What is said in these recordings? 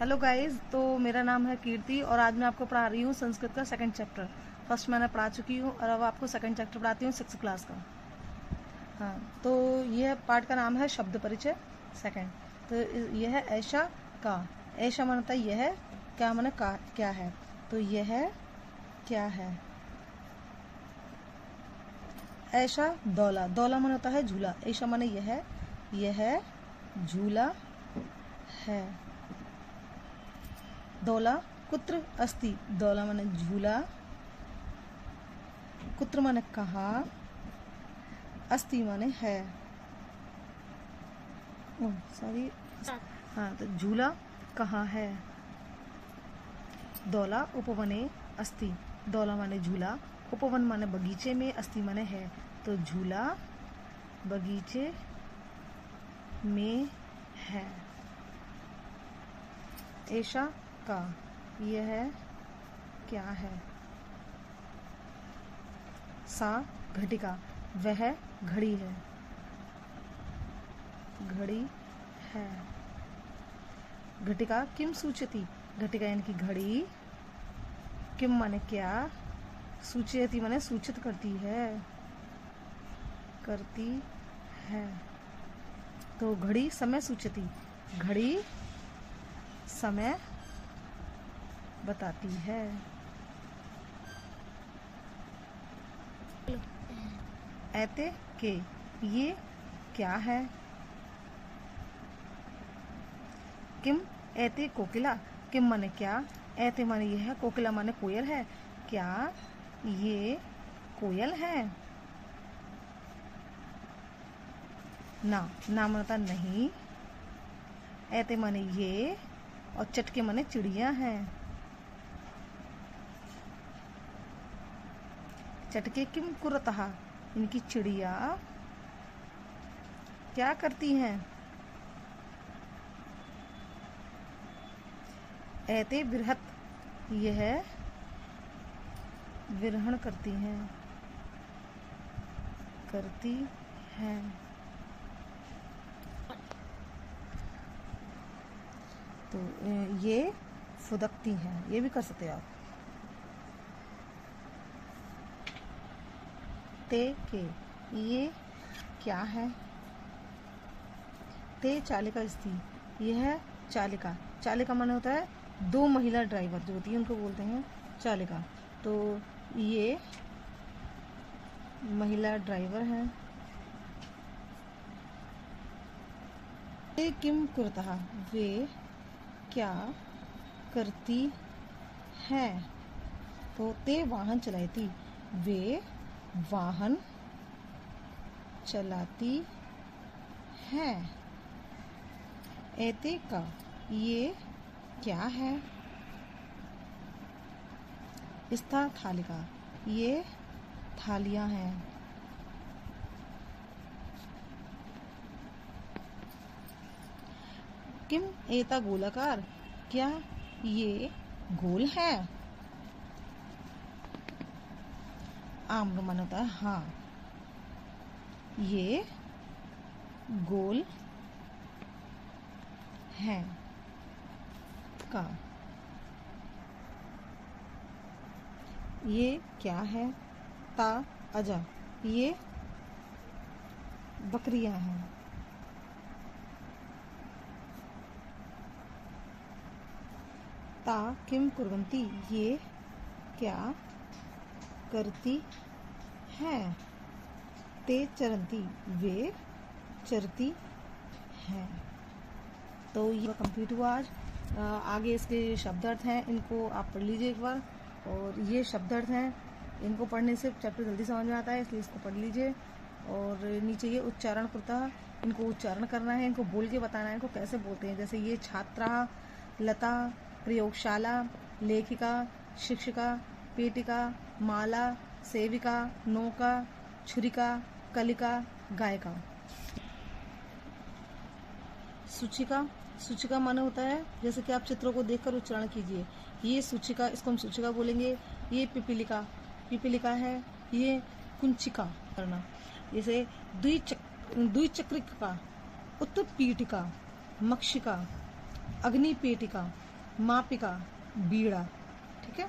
Hello guys, तो मेरा नाम है कीर्ति और आज मैं आपको पढ़ा रही हूँ संस्कृत का सेकंड चैप्टर। फर्स्ट मैंने पढ़ा चुकी हूँ और अब आपको सेकंड चैप्टर पढ़ाती हूँ 6th क्लास का। हाँ, तो यह पार्ट का नाम है शब्द परिचय सेकंड। तो यह है ऐशा का। ऐशा मानता है यह, क्या माने का क्या है। तो यह क्या है। ऐशा दौला, दौला माने होता है झूला। ऐशा माने यह झूला है। दौला कुत्र अस्ति, दौला माने झूला, कुत्र माने कहाँ, अस्ति माने है। सॉरी, हाँ, तो झूला कहाँ है। दौला उपवने अस्ति, दौला माने झूला, उपवन माने बगीचे में, अस्ति माने है। तो झूला बगीचे में है। ऐशा का, यह क्या है। सा घटिका, वह घड़ी है, घड़ी है। घटिका किम सूचयति, घटिका यानी कि घड़ी, किम माने क्या, सूचयति माने सूचित करती है, करती है। तो घड़ी समय सूचयति, घड़ी समय बताती है। ऐते के, ये क्या है। किम ऐते कोकिला, किम माने क्या, ऐते माने यह, कोकिला माने कोयल है, क्या ये कोयल है। ना, ना मानता नहीं, ऐते माने ये, और चटके माने चिड़िया हैं। चटके किम कुरतः, इनकी चिड़िया क्या करती हैं। ऐते बृहत, यह विरहण करती हैं, करती हैं। तो ये फुदकती हैं, ये भी कर सकते हो आप। ते के, ये क्या है। ते चालिका स्त्री, यह चालिका, चालिका माने होता है दो महिला ड्राइवर जो होती है उनको बोलते हैं चालिका। तो ये महिला ड्राइवर हैं। ते किम कुरतः, वे क्या करती हैं। तो ते वाहन चलाती, वे वाहन चलाती हैं। ऐते का, ये क्या है। स्था थालिका, ये थालियां हैं। किम एता गोलाकार, क्या ये गोल है। आम्र मन होता है हाँ, ये गोल है। का, ये क्या है। ता अजा, ये बकरियां हैं। ता किम कुर्वन्ति, ये क्या करती हैं। ते चरन्ति, वे चरती हैं। तो ये कंप्लीट हुआ आज। आगे इसके शब्दार्थ हैं, इनको आप पढ़ लीजिए एक बार। और ये शब्दार्थ हैं, इनको पढ़ने से चैप्टर जल्दी समझ में आता है, इसलिए इसको पढ़ लीजिए। और नीचे ये उच्चारण कृतः, इनको उच्चारण करना है, इनको बोल के बताना है इनको कैसे बोलते हैं। जैसे ये छात्रा, लता, प्रयोगशाला, लेखिका, शिक्षिका, पेटिका, माला, सेविका, नौका, छुरिका, कलिका, गायिका। सूचिका, सूचिका माने होता है जैसे कि आप चित्रों को देखकर उच्चारण कीजिए। ये सूचिका, इसको हम सूचिका बोलेंगे। ये पिपीलिका, पिपीलिका है। ये कुंचिका करना, जैसे द्विचक्रिका, उत्तरपीठिका, मक्षिका, अग्निपेटिका, मापिका बीड़ा। ठीक है,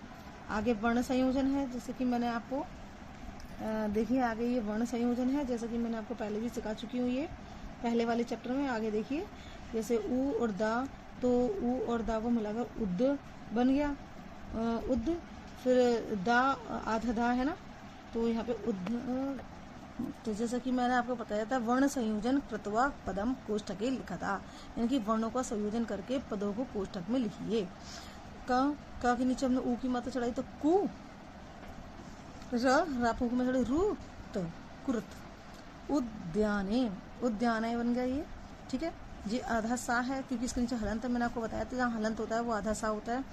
आगे वर्ण संयोजन है, जैसे कि मैंने आपको देखिए आगे ये वर्ण संयोजन है, जैसे कि मैंने आपको पहले भी सिखा चुकी हूँ ये पहले वाले चैप्टर में। आगे देखिए जैसे उ और दा, तो उ और दा को मिलाकर उद्द बन गया, उद्द। फिर दा आधा दा है ना, तो यहाँ पे उद्द। तो जैसा कि मैंने आपको बताया था वर्ण संयोजन कृत्वा पदम कोष्ठके लिखा था, यानी कि वर्णों का संयोजन करके पदों को कोष्ठक में लिखिए। का के नीचे हमने ऊ की मात्रा चढ़ाई तो कु, रापू में चढ़ी रू, तो कुर्त। उद्याने, उद्याने बन गया ये। ठीक है, ये आधा सा है क्योंकि इसके नीचे हलंत है, मैंने आपको बताया था जहाँ हलंत होता है वो आधा सा होता है,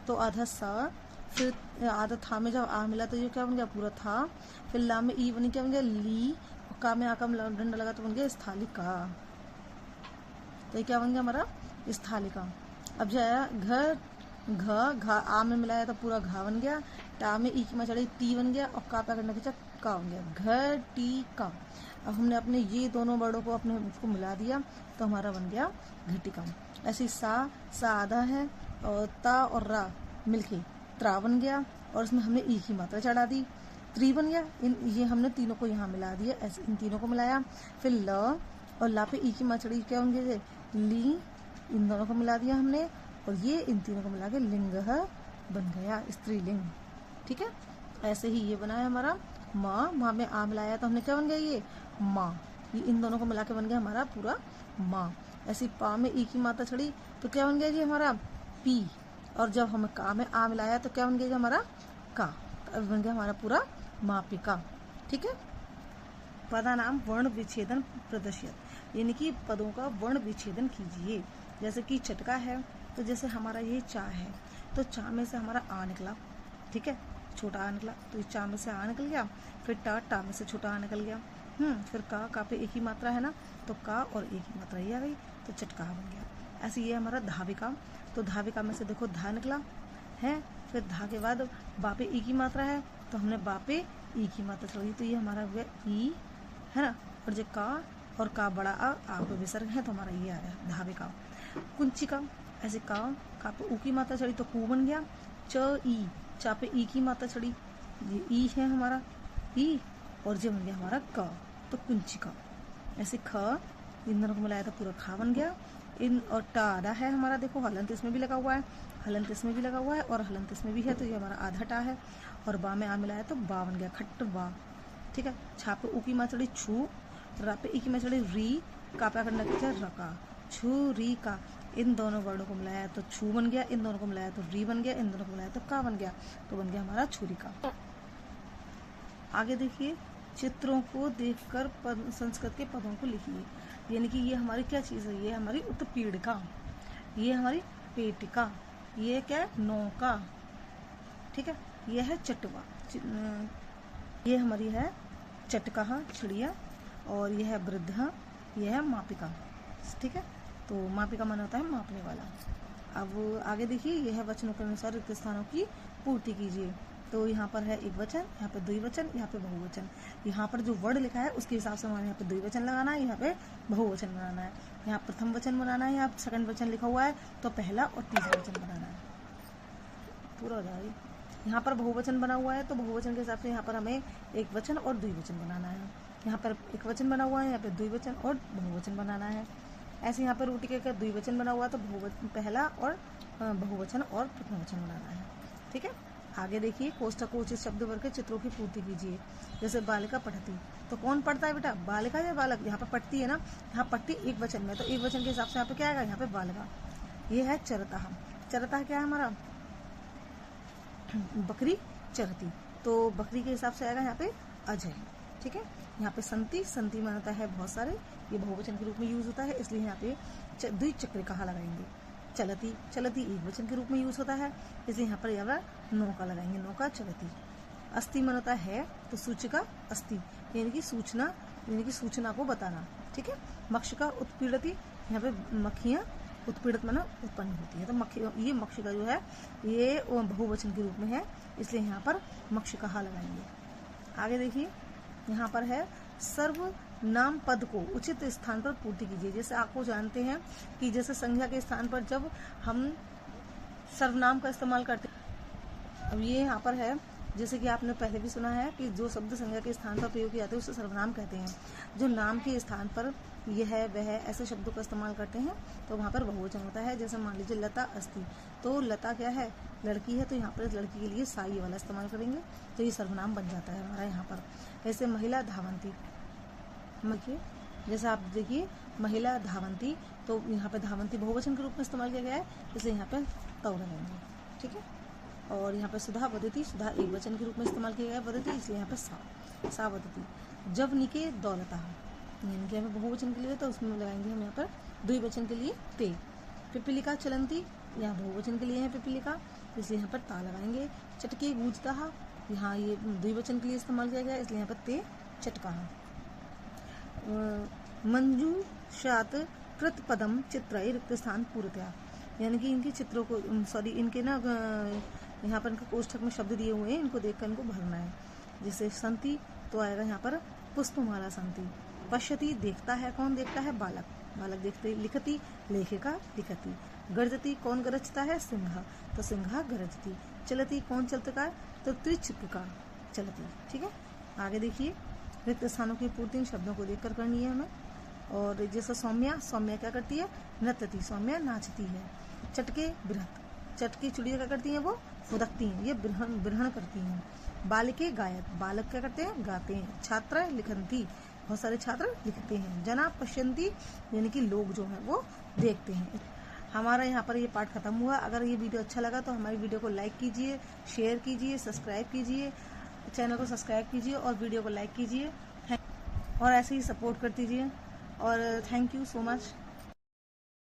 तो आधा सा। फिर आधा था में जब आ मिला तो ये क्या बन गया, पूरा था। फिर ला में ई बनी, क्या बन गया, ली। और का में आका डंडा लगा तो बन गया स्थालिका। तो ये क्या बन गया हमारा, स्थालिका। अब जाया घर, घा आ में मिलाया तो पूरा घा बन गया। टा में ई की मां चढ़ी टी बन गया, और का पे करने के का बन गया, घर टी का। अब हमने अपने ये दोनों वर्डों को अपने उसको मिला दिया तो हमारा बन गया घटिका। ऐसी सा आधा है, और ता और रा मिलके त्रा बन गया, और इसमें हमने ई की मात्रा चढ़ा दी, त्री बन गया। ये हमने तीनों को यहाँ मिला दिया, ऐसे इन तीनों को मिलाया। फिर ल और ला पे ई की मात्रा चढ़ी, क्या बन गया, ली। इन दोनों को मिला दिया हमने, और ये इन तीनों को मिला के लिंग बन गया, स्त्रीलिंग। ठीक है, ऐसे ही ये बना है हमारा माँ में आ मिलाया तो हमने क्या बन गया, ये माँ। ये इन दोनों को मिला के बन गया हमारा पूरा माँ। ऐसी पा में ई की मात्रा चढ़ी तो क्या बन गया जी हमारा पी, और जब हम का में आ मिलाया तो क्या बन गया जी हमारा का। तो अब बन गया हमारा पूरा मापिका। ठीक है, पदानाम वर्ण विच्छेदन प्रदर्शित, यानी कि पदों का वर्ण विच्छेदन कीजिए। जैसे कि चटका है, तो जैसे हमारा ये चा है, तो चा में से हमारा आ निकला। ठीक है, छोटा आ निकला, तो ये चा में से आ निकल गया। फिर टा में से छोटा आ निकल गया। फिर का पे एक ही मात्रा है ना, तो का और एक ही मात्रा ये आ गई, तो चटका बन गया। ऐसे ये हमारा धाविका, तो धाविका में से देखो धा निकला है। फिर धा के बाद बापे ई की मात्रा है, तो हमने बापे ई की मात्रा चढ़ी, तो ये हमारा हो गया ई, है ना। और जो का और का बड़ा आ पे विसर्ग है, तो हमारा ये आ गया धाविका। कुंचिका, ऐसे का पे ऊ की मात्रा चढ़ी तो कू बन गया। च ई, चा पे ई की मात्रा चढ़ी, ये ई है हमारा ई, और जो बन गया हमारा क, तो कुंचिका। ऐसे ख, इन दोनों को मिलाया तो पूरा खा बन गया। इन और टा आधा है हमारा, देखो हलंत इसमें भी लगा हुआ है, हलंत इसमें भी लगा हुआ है, और हलंत इसमें भी है, तो ये हमारा आधा टा है। और बा में आ मिलाया तो बा बन गया, खट्ट बा। ठीक है, छा पे ऊ की मात्रा चढ़ी छू, रा पे ई की मात्रा चढ़ी री, का पे करना क्या रका, छू री का। इन दोनों वर्णों को मिलाया तो छू बन गया, इन दोनों को मिलाया तो री बन गया, इन दोनों को मिलाया तो का बन गया, तो बन गया हमारा छुरी का। आगे देखिए, चित्रों को देखकर संस्कृत के पदों को लिखिए। यानी कि ये हमारी क्या चीज़ है, ये हमारी उत्पीड़िका, ये हमारी पेटिका, ये क्या है, नौका। ठीक है, ये है चटवा, ये हमारी है चटका चिड़िया, और यह है वृद्ध, यह है मापिका। ठीक है, तो मापिका माना होता है मापने वाला। अब आगे देखिए, यह वचनों के अनुसार रिक्त स्थानों की पूर्ति कीजिए। तो यहाँ पर है एक वचन, यहाँ पे द्विवचन, यहाँ पे बहुवचन। यहाँ पर जो वर्ड लिखा है उसके हिसाब से हमारे यहाँ पे द्विवचन लगाना है, यहाँ पे बहुवचन बनाना है। यहाँ प्रथम वचन बनाना है, यहाँ सेकंड वचन लिखा हुआ है तो पहला और तीसरा वचन बनाना है। पूरा हो जाएगा। यहाँ पर बहुवचन बना हुआ है तो बहुवचन के हिसाब से यहाँ पर हमें एक वचन और द्विवचन बनाना है। यहाँ पर एक वचन बना हुआ है, यहाँ पे द्विवचन और बहुवचन बनाना है। ऐसे यहाँ पर रोटी का द्विवचन बना हुआ तो बहुवचन पहला और बहुवचन और प्रथम वचन बनाना है। ठीक है, आगे देखिए, कोष्ठकोचित शब्द वर्ग के चित्रों की पूर्ति कीजिए। जैसे बालिका पढ़ती, तो कौन पढ़ता है बेटा, बालिका या बालक। यहाँ पर पढ़ती है ना, यहाँ पढ़ती एक वचन में, तो एक वचन के हिसाब से यहाँ पे क्या आएगा, यहाँ पे बालिका। ये है चरता, चरता क्या है हमारा, बकरी चरती, तो बकरी के हिसाब से आएगा यहाँ पे अजय। ठीक है, यहाँ पे संति, संति मानता है बहुत सारे, ये बहुवचन के रूप में यूज होता है, इसलिए यहाँ पे द्विचक्र कहा लगाएंगे। चलती, चलती एक वचन के रूप में यूज होता है, इसलिए यहाँ पर यहाँ नौका लगाएंगे, नौका चलती। अस्ति मानता है, तो सूचिका अस्ति, यानी कि सूचना, यानी कि सूचना को बताना। ठीक है, मक्षिका उत्पीड़ती, यहाँ पे मक्खियाँ उत्पीड़ित माना उत्पन्न होती है, तो मक्खी, ये मक्षिका जो है ये बहुवचन के रूप में है, इसलिए यहाँ पर मक्षिका लगाएंगे। आगे देखिए, यहाँ पर है सर्व नाम पद को उचित स्थान पर पूर्ति कीजिए। जैसे आपको जानते हैं कि जैसे संज्ञा के स्थान पर जब हम सर्वनाम का इस्तेमाल करते हैं। अब ये यहाँ पर है, जैसे कि आपने पहले भी सुना है कि जो शब्द संज्ञा के स्थान पर प्रयोग किए जाते हैं उसे सर्वनाम कहते हैं। जो नाम के स्थान पर यह है वह ऐसे शब्दों का इस्तेमाल करते हैं तो वहाँ पर बहुवचन होता है। जैसे मान लीजिए लता अस्ति, तो लता क्या है, लड़की है, तो यहाँ पर इस लड़की के लिए सा ये वाला इस्तेमाल करेंगे तो ये सर्वनाम बन जाता है हमारा यहाँ पर। ऐसे महिला धावंती, देखिए जैसे आप देखिए महिला धावंती, तो यहाँ पे धावंती बहुवचन के रूप में इस्तेमाल किया गया है, इसलिए यहाँ पे तौ लगाएंगे, ठीक है। और यहाँ पे सुधा वदती, सुधा एक वचन के रूप में इस्तेमाल किया गया है वदती, इसलिए यहाँ पे सा वदती। जब निके दौलता, यानी कि हमें बहुवचन के लिए तो उसमें लगाएंगे हम यहाँ पर द्विवचन के लिए ते। पिपीलिका चलंती, यहाँ बहुवचन के लिए है पिपीलिका, इसलिए यहाँ पर ता लगाएंगे। चटके गूंजता, यहाँ ये द्विवचन के लिए इस्तेमाल किया गया इसलिए यहाँ पर ते चटका। मंजूषात कृत पदम चित्रय रिक्त स्थान पूर्णतया, यानी कि इनके चित्रों को इनके ना यहाँ पर इनके कोष्ठक में शब्द दिए हुए हैं, इनको देखकर इनको भरना है। जैसे संति तो आएगा यहाँ पर पुष्पमाला संति। पश्यति देखता है, कौन देखता है, बालक, बालक देखते। लिखती लेखिका लिखती। गर्जती कौन गरजता है, सिंह, तो सिंहा गरजती। चलती कौन चलता है, तो त्रिचिका चलती, ठीक है। आगे देखिए रिक्त स्थानों की पूर्ति इन शब्दों को देखकर करनी है हमें। और जैसे सौम्या, सौम्या क्या करती है, नृत्यति, सौम्या नाचती है। चटके बृहत, चटकी चिड़िया क्या करती हैं, वो फुदकती हैं, ये ब्रहण करती हैं। बालिके गायक, बालक क्या करते हैं, गाते हैं। छात्र लिखंती, बहुत सारे छात्र लिखते हैं। जना पश्यंती, यानी कि लोग जो हैं वो देखते हैं। हमारा यहाँ पर ये पाठ खत्म हुआ। अगर ये वीडियो अच्छा लगा तो हमारी वीडियो को लाइक कीजिए, शेयर कीजिए, सब्सक्राइब कीजिए, चैनल को सब्सक्राइब कीजिए और वीडियो को लाइक कीजिए और ऐसे ही सपोर्ट करते दीजिए। और थैंक यू सो मच।